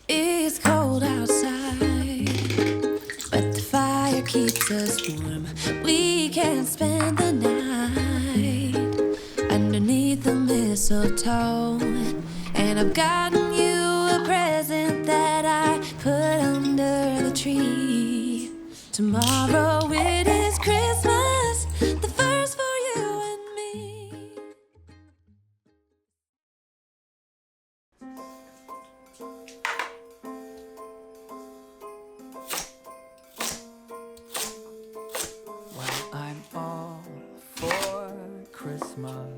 It's cold outside, but the fire keeps us warm. We can spend the night underneath the mistletoe. And I've gotten you a present that I put under the tree. Tomorrow it is Christmas, the first for you and me. Well, I'm all for Christmas,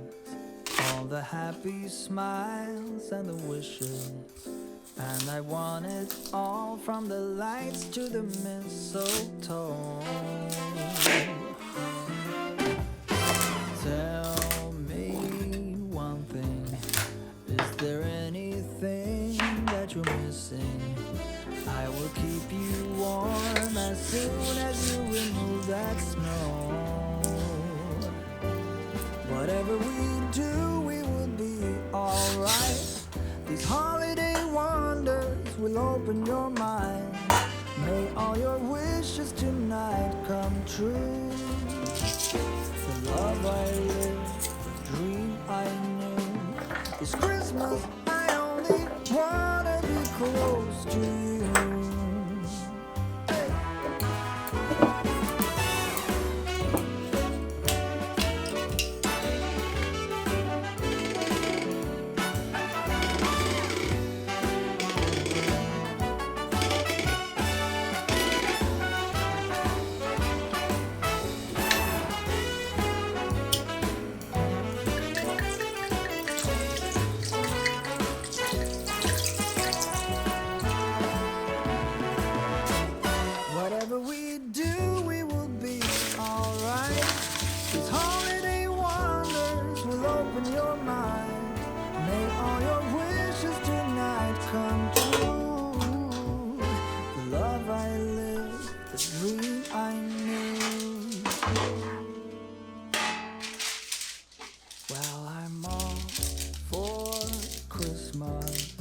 all the happy smiles and the wishes, and I want it all from the lights to the mistletoe. Tell me one thing, is there anything that you're missing? I will keep you warm as soon as you remove that snow. Whatever we do, we will be alright. These holiday wonders will open your mind. May all your wishes tonight come true. The love I live, the dream I knew. This Christmas I only wanna be close to you. Whatever we do, we will be alright. These holiday wonders will open your mind. May all your wishes tonight come true. The love I live, the dream I knew. Well, I'm all for Christmas.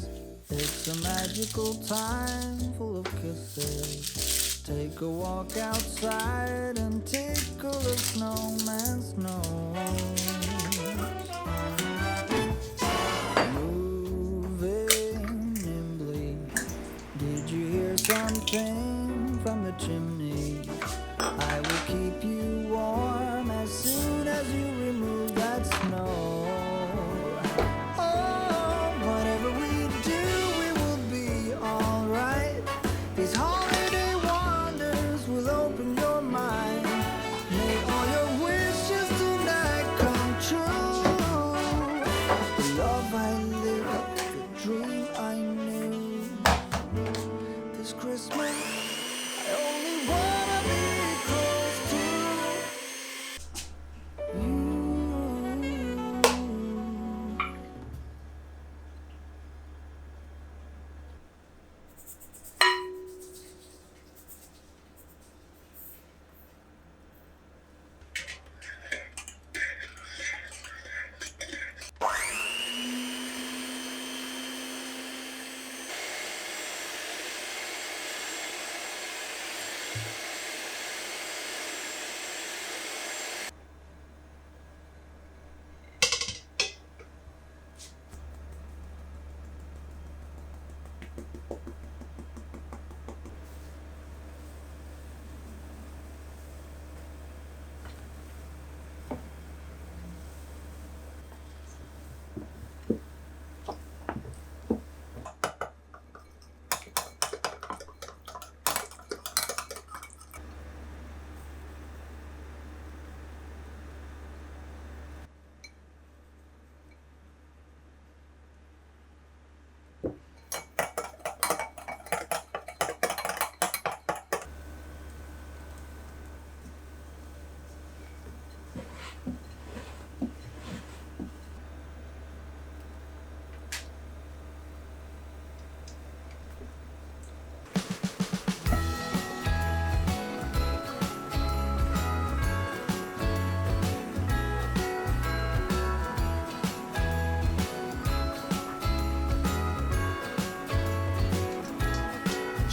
It's a magical time full of kisses. Take a walk outside and tickle a snowman's nose. Moving nimbly, did you hear something from the chimney? I will keep you warm as soon as you remove that snow. Oh, whatever we do, we will be alright. These holiday wonders will open your mind. May all your wishes tonight come true. The love I live, the dream I knew. This Christmas I only wanna be close to you.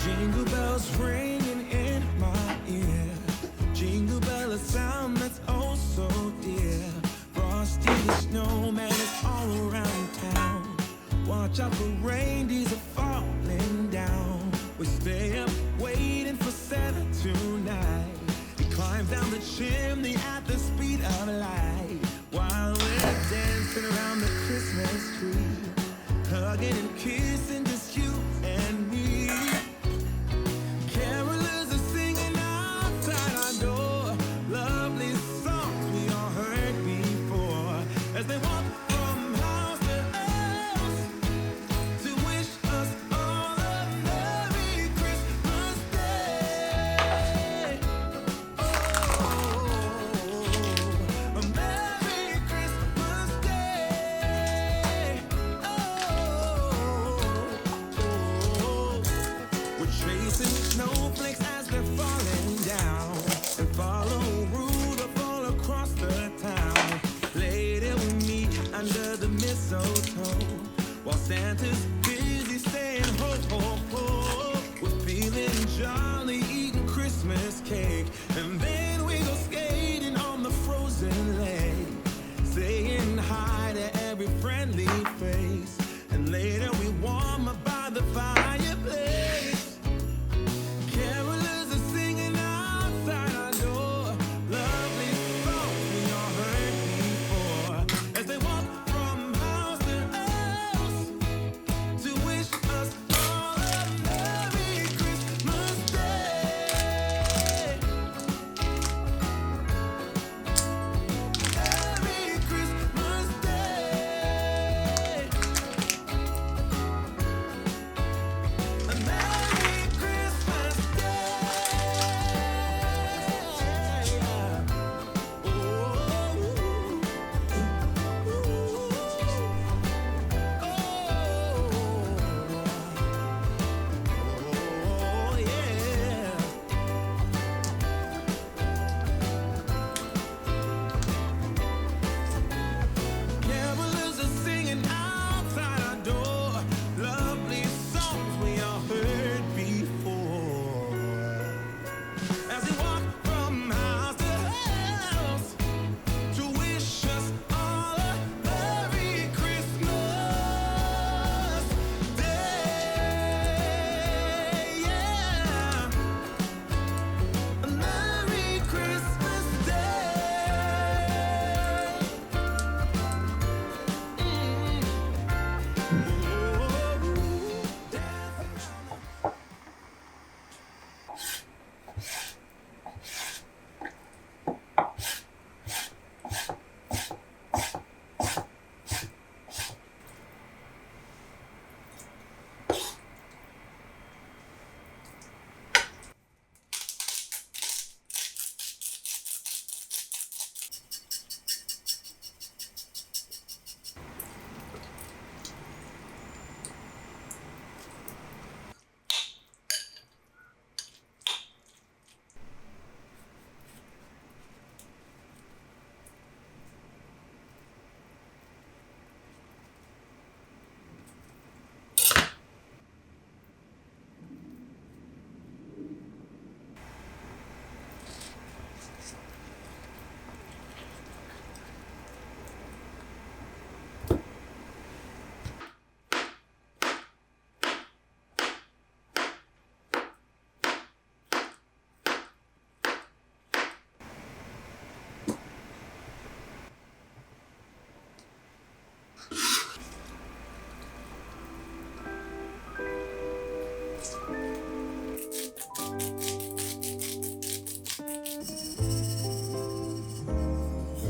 Jingle bells ringing in my ear. Jingle bell, a sound that's oh so dear. Frosty the snowman is all around town. Watch out for reindeers are falling down. We stay up waiting for Santa tonight. He climbs down the chimney at the speed of light, while we're dancing around the Christmas tree, hugging and kissing just you and me. Carolers are singing outside our door, lovely songs we all heard before, as they walk from house to house to wish us all a Merry Christmas Day. Oh, a Merry Christmas Day. Oh, we're chasing snowflakes as they're falling down, and follow Rudolph all across the town. Later we meet under the mistletoe, while Santa's busy saying ho, ho, ho. We're feeling jolly, eating Christmas cake, and then we go skating on the frozen lake, saying hi to every friendly face, and later we warm up by the fireplace. Carolers are singing outside our door, lovely songs we all heard before, as they walk from house to house to wish us all a Merry Christmas Day. Merry Christmas Day. A Merry Christmas Day. Oh, yeah. Carolers are singing outside our door, lovely songs we all heard before, as we walk from house to house to wish us all a Merry Christmas Day. Yeah, a Merry Christmas Day.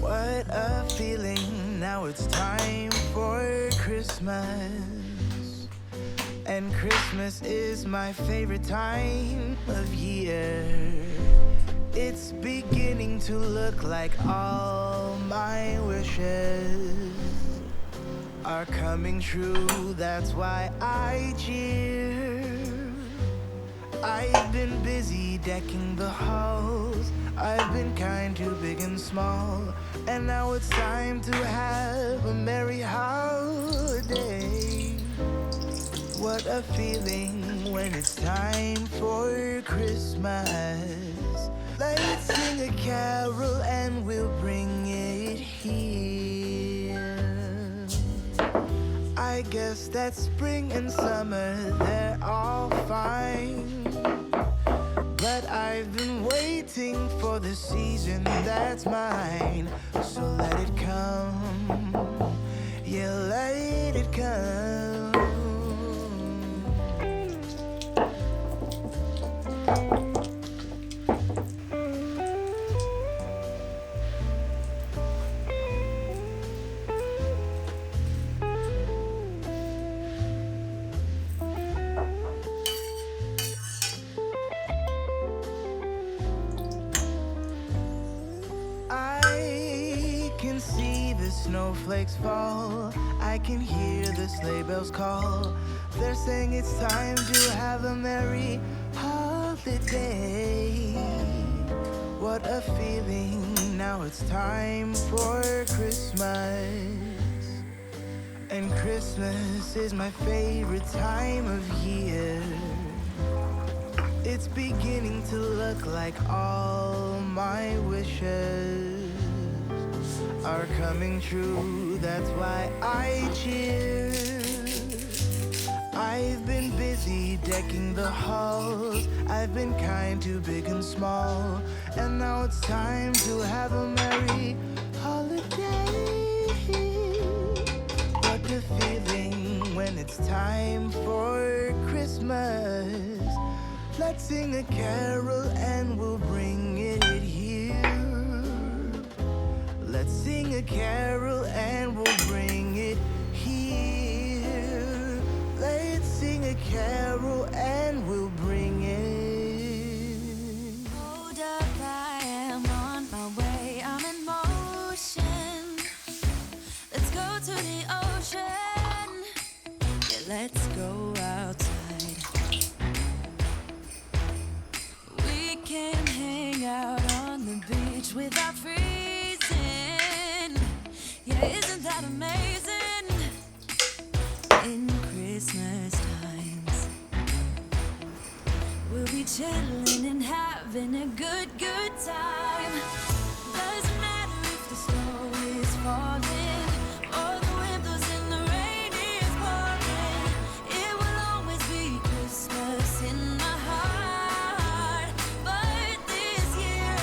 What a feeling, now it's time for Christmas. And Christmas is my favorite time of year. It's beginning to look like all my wishes are coming true, that's why I cheer. I've been busy decking the halls, I've been kind to big and small, and now it's time to have a merry holiday. What a feeling when it's it's time for Christmas. Let's sing a carol and we'll bring it here. I guess that spring and summer, they're all fine. But I've been waiting for the season that's mine. So let it come, yeah, let it come. Snowflakes fall, I can hear the sleigh bells call. They're saying it's time to have a merry holiday. What a feeling, now it's time for Christmas. And Christmas is my favorite time of year. It's beginning to look like all my wishes are coming true, that's why I cheer. I've been busy decking the halls, I've been kind to big and small, and now it's time to have a merry holiday. What a feeling when it's time for Christmas. Let's sing a carol and we'll bring it here. Let's sing a carol and we'll bring it here. Let's sing a carol and we'll bring it. Hold up, I am on my way, I'm in motion. Let's go to the ocean, yeah, let's go outside. We can hang out on the beach without freezing. Yeah, isn't that amazing? In Christmas times, we'll be chilling and having a good time. Doesn't matter if the snow is falling or the wind blows and the rain is pouring. It will always be Christmas in my heart. But this year I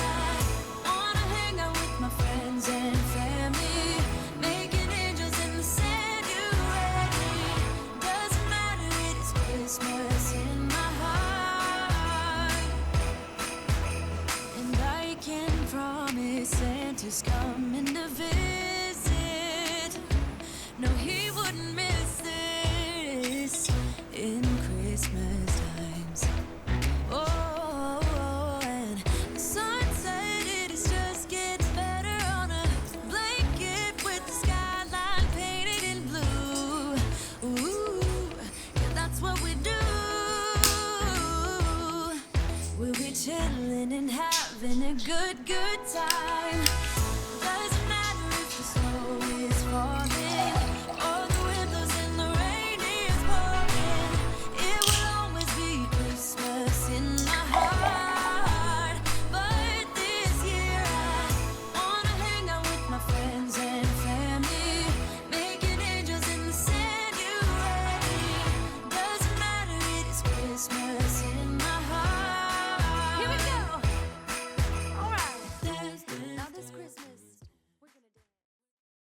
wanna hang out with my friends and family, making angels in the sand, you ready? Doesn't matter, it is Christmas in my heart. And I can promise Santa's coming to visit. No, he wouldn't miss this in Christmas times. Oh, and the sunset, it is just getting better on a blanket with the skyline painted in blue. Ooh, yeah, that's what we do. We'll be chilling and having a good time.